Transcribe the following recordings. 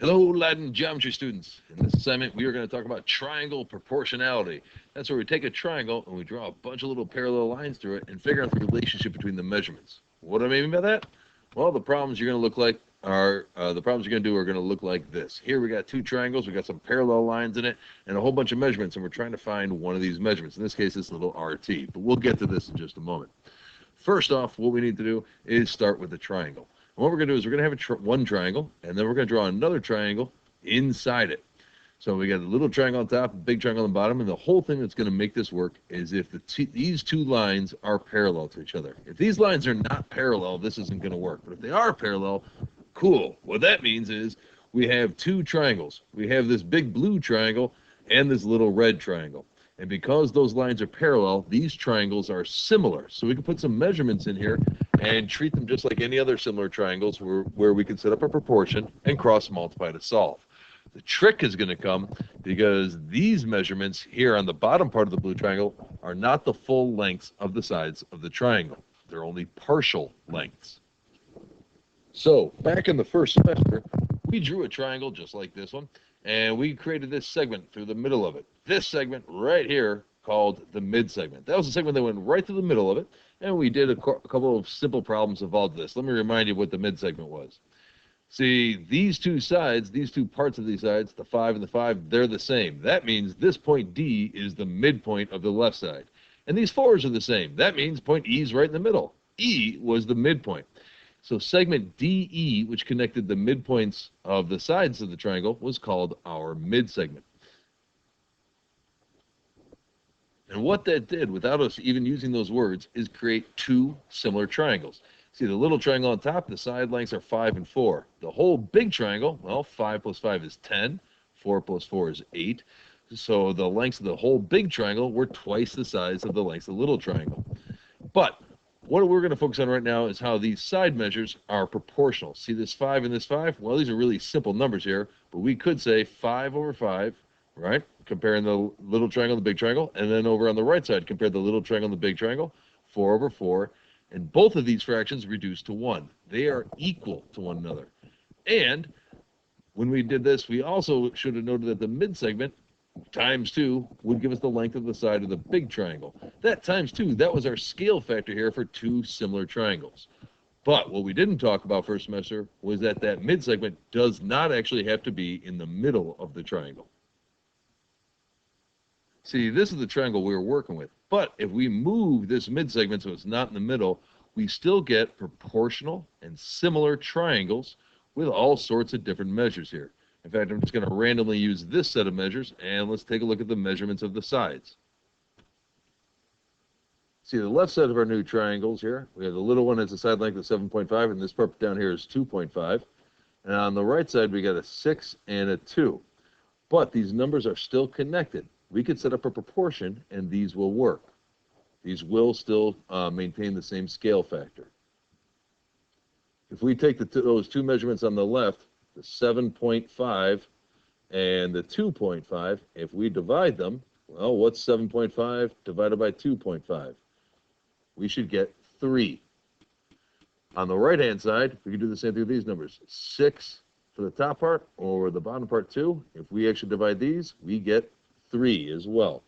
Hello, Latin geometry students. In this assignment, we are going to talk about triangle proportionality. That's where we take a triangle and we draw a bunch of little parallel lines through it and figure out the relationship between the measurements. What do I mean by that? Well, the problems you're going to look like are the problems you're going to do are going to look like this. Here we got two triangles, we got some parallel lines in it, and a whole bunch of measurements, and we're trying to find one of these measurements. In this case, it's little RT, but we'll get to this in just a moment. First off, what we need to do is start with the triangle. And what we're going to do is we're going to have one triangle, and then we're going to draw another triangle inside it. So we got a little triangle on top, a big triangle on the bottom, and the whole thing that's going to make this work is if these two lines are parallel to each other. If these lines are not parallel, this isn't going to work. But if they are parallel, cool. What that means is we have two triangles. We have this big blue triangle and this little red triangle. And because those lines are parallel, these triangles are similar. So we can put some measurements in here and treat them just like any other similar triangles where we can set up a proportion and cross multiply to solve. The trick is going to come because these measurements here on the bottom part of the blue triangle are not the full lengths of the sides of the triangle. They're only partial lengths. So back in the first semester, we drew a triangle just like this one, and we created this segment through the middle of it. This segment right here called the mid segment. That was the segment that went right through the middle of it, and we did a couple of simple problems involved with this. Let me remind you what the mid segment was. See, these two sides, these two parts of these sides, the 5 and the 5, they're the same. That means this point D is the midpoint of the left side. And these 4s are the same. That means point E is right in the middle. E was the midpoint. So segment DE, which connected the midpoints of the sides of the triangle, was called our mid-segment. And what that did, without us even using those words, is create two similar triangles. See, the little triangle on top, the side lengths are 5 and 4. The whole big triangle, well, 5 plus 5 is 10. 4 plus 4 is 8. So the lengths of the whole big triangle were twice the size of the lengths of the little triangle. But what we're going to focus on right now is how these side measures are proportional. See this 5 and this 5? Well, these are really simple numbers here, but we could say 5 over 5, right? Comparing the little triangle and the big triangle. And then over on the right side, compare the little triangle and the big triangle, 4 over 4. And both of these fractions reduce to 1. They are equal to one another. And when we did this, we also should have noted that the mid-segment times 2 would give us the length of the side of the big triangle. That times 2, that was our scale factor here for two similar triangles. But what we didn't talk about first semester was that that mid-segment does not actually have to be in the middle of the triangle. See, this is the triangle we were working with. But if we move this mid-segment so it's not in the middle, we still get proportional and similar triangles with all sorts of different measures here. In fact, I'm just going to randomly use this set of measures, and let's take a look at the measurements of the sides. See, the left side of our new triangles here, we have the little one has a side length of 7.5, and this part down here is 2.5. And on the right side, we got a 6 and a 2. But these numbers are still connected. We could set up a proportion, and these will work. These will still maintain the same scale factor. If we take those two measurements on the left, the 7.5 and the 2.5, if we divide them, well, what's 7.5 divided by 2.5? We should get 3. On the right-hand side, we can do the same thing with these numbers. 6 for the top part, or the bottom part 2. If we actually divide these, we get 3 as well.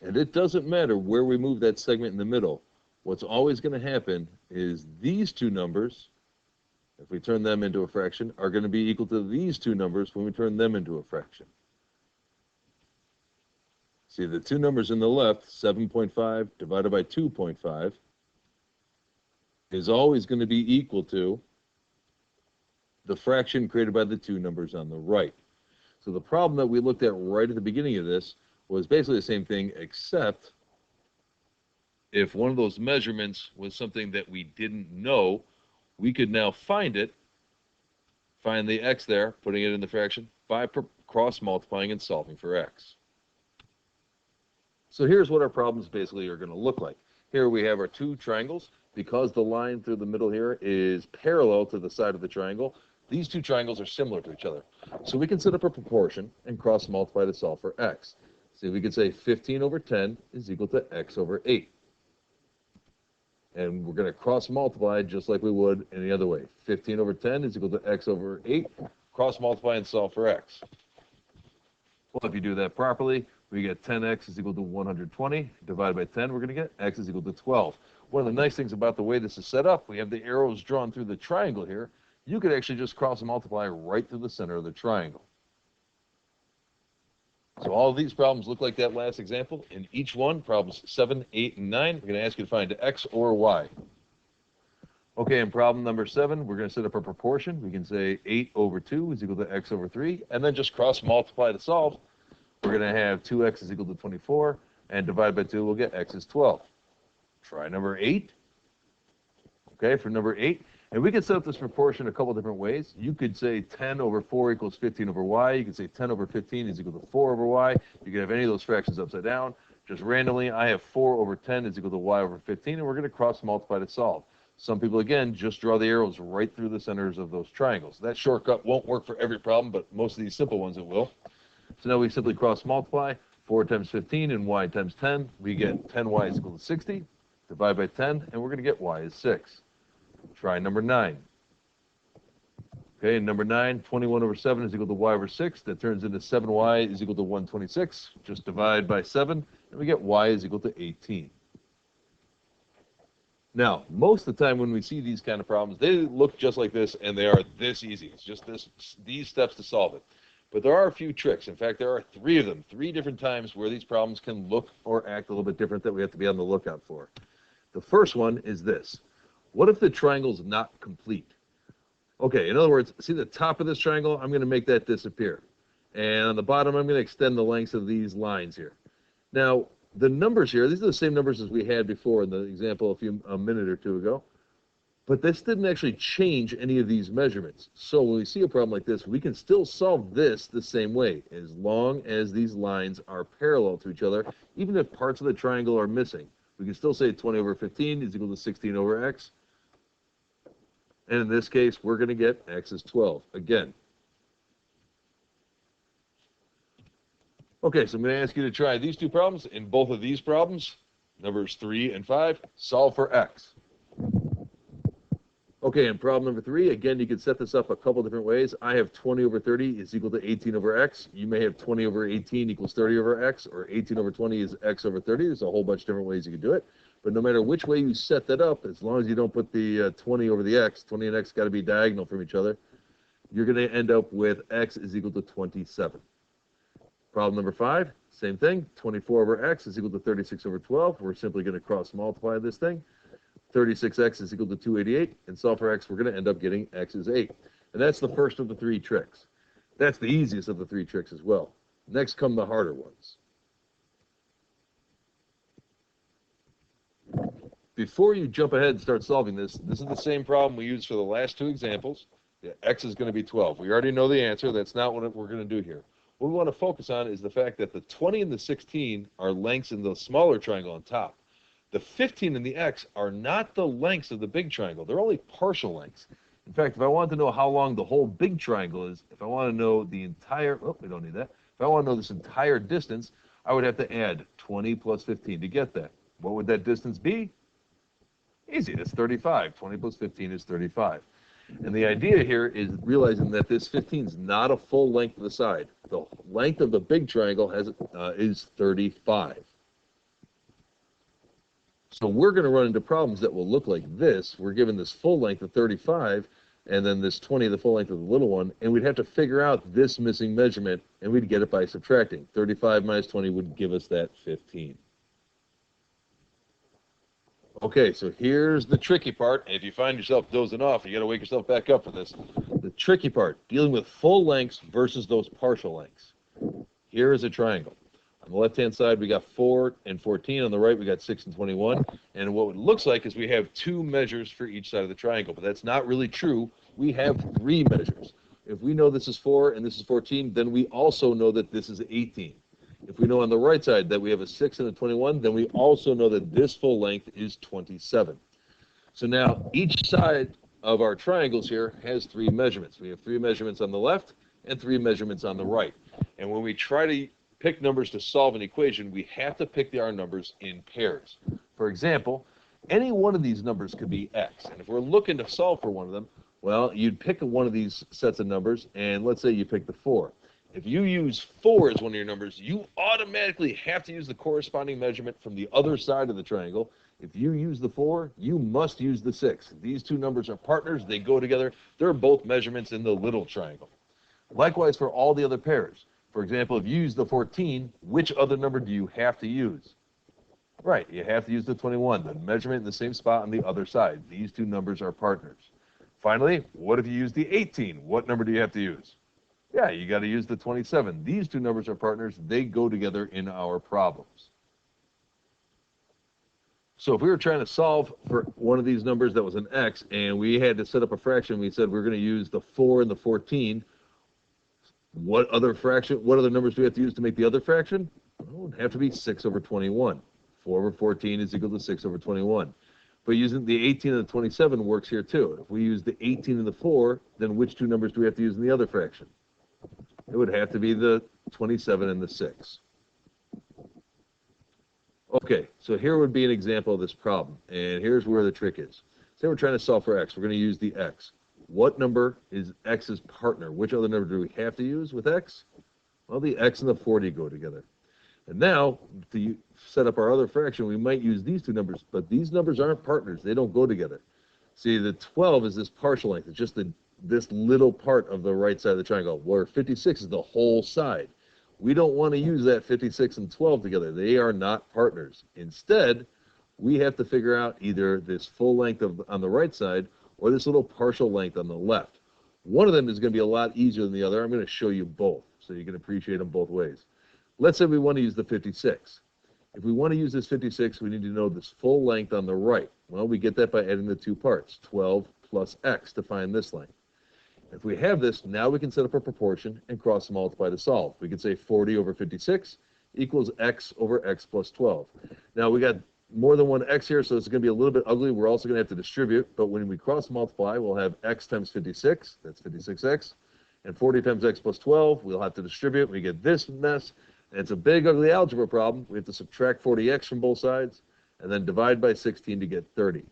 And it doesn't matter where we move that segment in the middle. What's always going to happen is these two numbers, if we turn them into a fraction, are going to be equal to these two numbers when we turn them into a fraction. See, the two numbers in the left, 7.5 divided by 2.5, is always going to be equal to the fraction created by the two numbers on the right. So the problem that we looked at right at the beginning of this was basically the same thing, except if one of those measurements was something that we didn't know, we could now find it, find the x there, putting it in the fraction, by cross-multiplying and solving for x. So here's what our problems basically are going to look like. Here we have our two triangles. Because the line through the middle here is parallel to the side of the triangle, these two triangles are similar to each other. So we can set up a proportion and cross-multiply to solve for x. So we could say 15 over 10 is equal to x over 8. And we're going to cross multiply just like we would any other way. 15 over 10 is equal to x over 8. Cross multiply and solve for x. Well, if you do that properly, we get 10x is equal to 120. Divided by 10, we're going to get x is equal to 12. One of the nice things about the way this is set up, we have the arrows drawn through the triangle here. You could actually just cross multiply right through the center of the triangle. So all of these problems look like that last example. In each one, problems 7, 8, and 9, we're going to ask you to find x or y. Okay, in problem number 7, we're going to set up a proportion. We can say 8 over 2 is equal to x over 3, and then just cross multiply to solve. We're going to have 2x is equal to 24, and divide by 2, we'll get x is 12. Try number 8. Okay, for number 8, and we can set up this proportion a couple different ways. You could say 10 over 4 equals 15 over y. You could say 10 over 15 is equal to 4 over y. You could have any of those fractions upside down. Just randomly, I have 4 over 10 is equal to y over 15, and we're going to cross multiply to solve. Some people, again, just draw the arrows right through the centers of those triangles. That shortcut won't work for every problem, but most of these simple ones it will. So now we simply cross multiply. 4 times 15 and y times 10. We get 10y is equal to 60. Divide by 10, and we're going to get y is 6. Try number 9. Okay, and number 9, 21 over 7 is equal to y over 6. That turns into 7y is equal to 126. Just divide by 7, and we get y is equal to 18. Now, most of the time when we see these kind of problems, they look just like this, and they are this easy. It's just these steps to solve it. But there are a few tricks. In fact, there are 3 of them, 3 different times where these problems can look or act a little bit different that we have to be on the lookout for. The first one is this. What if the triangle is not complete? Okay, in other words, see the top of this triangle? I'm going to make that disappear. And on the bottom, I'm going to extend the lengths of these lines here. Now, the numbers here, these are the same numbers as we had before in the example a minute or two ago. But this didn't actually change any of these measurements. So when we see a problem like this, we can still solve this the same way, as long as these lines are parallel to each other, even if parts of the triangle are missing. We can still say 20 over 15 is equal to 16 over x. And in this case, we're going to get x is 12 again. Okay, so I'm going to ask you to try these 2 problems. In both of these problems, numbers 3 and 5, solve for x. Okay, in problem number 3, again, you can set this up a couple different ways. I have 20 over 30 is equal to 18 over x. You may have 20 over 18 equals 30 over x, or 18 over 20 is x over 30. There's a whole bunch of different ways you can do it. But no matter which way you set that up, as long as you don't put the 20 over the x, 20 and x got to be diagonal from each other, you're going to end up with x is equal to 27. Problem number 5, same thing. 24 over x is equal to 36 over 12. We're simply going to cross multiply this thing. 36x is equal to 288, and solve for x, we're going to end up getting x is 8. And that's the first of the 3 tricks. That's the easiest of the 3 tricks as well. Next come the harder ones. Before you jump ahead and start solving this is the same problem we used for the last 2 examples. The x is going to be 12. We already know the answer. That's not what we're going to do here. What we want to focus on is the fact that the 20 and the 16 are lengths in the smaller triangle on top. The 15 and the x are not the lengths of the big triangle. They're only partial lengths. In fact, if I want to know how long the whole big triangle is, if I want to know the entire, oh, we don't need that. If I want to know this entire distance, I would have to add 20 plus 15 to get that. What would that distance be? Easy, that's 35. 20 plus 15 is 35. And the idea here is realizing that this 15 is not a full length of the side. The length of the big triangle is 35. So we're going to run into problems that will look like this. We're given this full length of 35, and then this 20, the full length of the little one, and we'd have to figure out this missing measurement, and we'd get it by subtracting. 35 minus 20 would give us that 15. Okay, so here's the tricky part. If you find yourself dozing off, you got to wake yourself back up for this. The tricky part, dealing with full lengths versus those partial lengths. Here is a triangle. On the left-hand side, we got 4 and 14. On the right, we got 6 and 21. And what it looks like is we have 2 measures for each side of the triangle, but that's not really true. We have 3 measures. If we know this is 4 and this is 14, then we also know that this is 18. If we know on the right side that we have a 6 and a 21, then we also know that this full length is 27. So now each side of our triangles here has 3 measurements. We have 3 measurements on the left and 3 measurements on the right. And when we try to pick numbers to solve an equation, we have to pick our numbers in pairs. For example, Any one of these numbers could be x. And if we're looking to solve for one of them, well, you'd pick one of these sets of numbers, and let's say you pick the 4. If you use 4 as one of your numbers, you automatically have to use the corresponding measurement from the other side of the triangle. If you use the 4, you must use the 6. These two numbers are partners. They go together. They're both measurements in the little triangle. Likewise for all the other pairs. For example, if you use the 14, which other number do you have to use? Right, you have to use the 21, the measurement in the same spot on the other side. These two numbers are partners. Finally, what if you use the 18? What number do you have to use? Yeah, you got to use the 27. These two numbers are partners. They go together in our problems. So if we were trying to solve for one of these numbers that was an x, and we had to set up a fraction, we said we're going to use the 4 and the 14. What other numbers do we have to use to make the other fraction? Well, it would have to be 6 over 21. 4 over 14 is equal to 6 over 21. But using the 18 and the 27 works here too. If we use the 18 and the 4, then which two numbers do we have to use in the other fraction? It would have to be the 27 and the 6. Okay, so here would be an example of this problem. And here's where the trick is. Say we're trying to solve for x. We're going to use the x. What number is x's partner? Which other number do we have to use with x? Well, the x and the 40 go together. And now, to set up our other fraction, we might use these two numbers, but these numbers aren't partners. They don't go together. See, the 12 is this partial length. It's just this little part of the right side of the triangle, where 56 is the whole side. We don't want to use that 56 and 12 together. They are not partners. Instead, we have to figure out either this full length on the right side or this little partial length on the left. One of them is going to be a lot easier than the other. I'm going to show you both so you can appreciate them both ways. Let's say we want to use the 56. If we want to use this 56, we need to know this full length on the right. Well, we get that by adding the two parts, 12 plus x, to find this length. If we have this, now we can set up a proportion and cross multiply to solve. We could say 40 over 56 equals x over x plus 12. Now, we got more than one x here, so it's going to be a little bit ugly. We're also going to have to distribute, but when we cross multiply, we'll have x times 56, that's 56x, and 40 times x plus 12, we'll have to distribute. We get this mess. And it's a big, ugly algebra problem. We have to subtract 40x from both sides and then divide by 16 to get 30.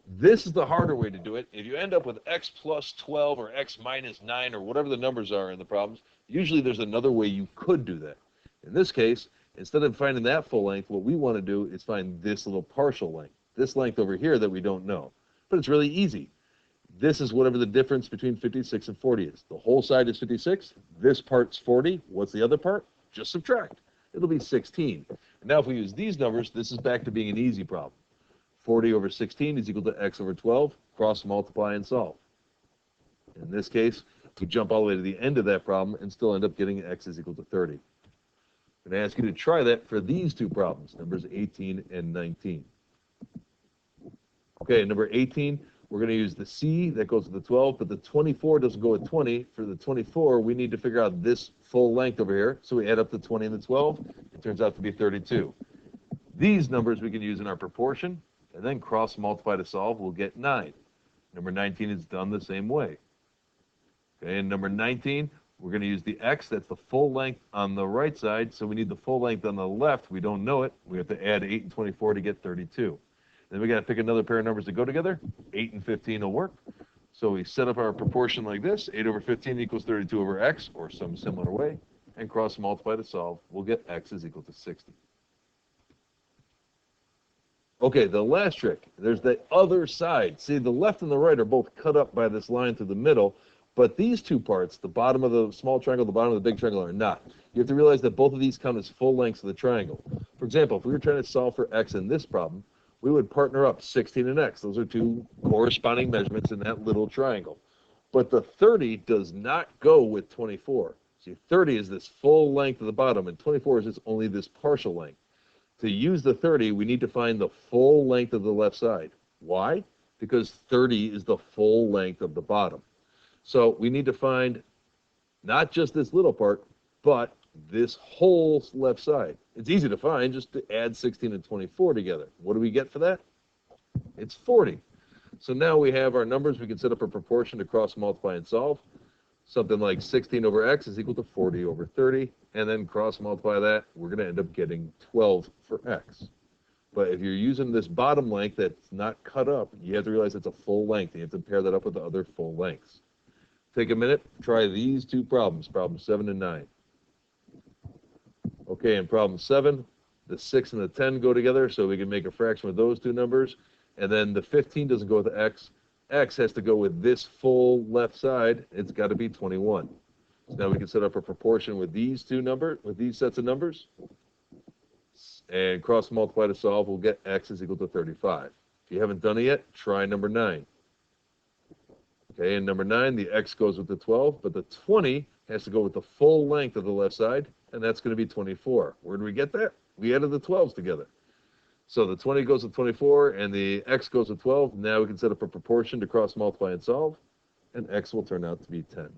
This is the harder way to do it. If you end up with x plus 12 or x minus 9 or whatever the numbers are in the problems, usually there's another way you could do that. In this case, instead of finding that full length, what we want to do is find this little partial length, this length over here that we don't know. But it's really easy. This is whatever the difference between 56 and 40 is. The whole side is 56. This part's 40. What's the other part? Just subtract. It'll be 16. And now if we use these numbers, this is back to being an easy problem. 40 over 16 is equal to x over 12. Cross multiply and solve. In this case, we jump all the way to the end of that problem and still end up getting x is equal to 30. I'm going to ask you to try that for these two problems, numbers 18 and 19. Okay, number 18, we're going to use the c that goes with the 12, but the 24 doesn't go with 20. For the 24, we need to figure out this full length over here. So we add up the 20 and the 12. It turns out to be 32. These numbers we can use in our proportion, and then cross multiply to solve. We'll get 9. Number 19 is done the same way. Okay, and number 19, we're going to use the x. That's the full length on the right side. So we need the full length on the left. We don't know it. We have to add 8 and 24 to get 32. Then we got to pick another pair of numbers to go together. 8 and 15 will work. So we set up our proportion like this. 8 over 15 equals 32 over x, or some similar way. And cross multiply to solve. We'll get x is equal to 60. Okay, the last trick. There's the other side. See, the left and the right are both cut up by this line through the middle. But these two parts, the bottom of the small triangle, the bottom of the big triangle, are not. You have to realize that both of these count as full lengths of the triangle. For example, if we were trying to solve for x in this problem, we would partner up 16 and x. Those are two corresponding measurements in that little triangle. But the 30 does not go with 24. See, 30 is this full length of the bottom, and 24 is just only this partial length. To use the 30, we need to find the full length of the left side. Why? Because 30 is the full length of the bottom. So we need to find not just this little part, but this whole left side. It's easy to find, just to add 16 and 24 together. What do we get for that? It's 40. So now we have our numbers. We can set up a proportion to cross multiply and solve. Something like 16 over x is equal to 40 over 30. And then cross multiply that. We're going to end up getting 12 for x. But if you're using this bottom length that's not cut up, you have to realize it's a full length. And you have to pair that up with the other full lengths. Take a minute, try these two problems, problem 7 and 9. Okay, in problem 7, the 6 and the 10 go together, so we can make a fraction with those two numbers. And then the 15 doesn't go with the x. X has to go with this full left side. It's got to be 21. So now we can set up a proportion with these sets of numbers. And cross multiply to solve, we'll get x is equal to 35. If you haven't done it yet, try number 9. Okay, in number 9, the x goes with the 12, but the 20 has to go with the full length of the left side, and that's going to be 24. Where do we get that? We added the 12s together. So the 20 goes with 24, and the x goes with 12. Now we can set up a proportion to cross multiply and solve, and x will turn out to be 10.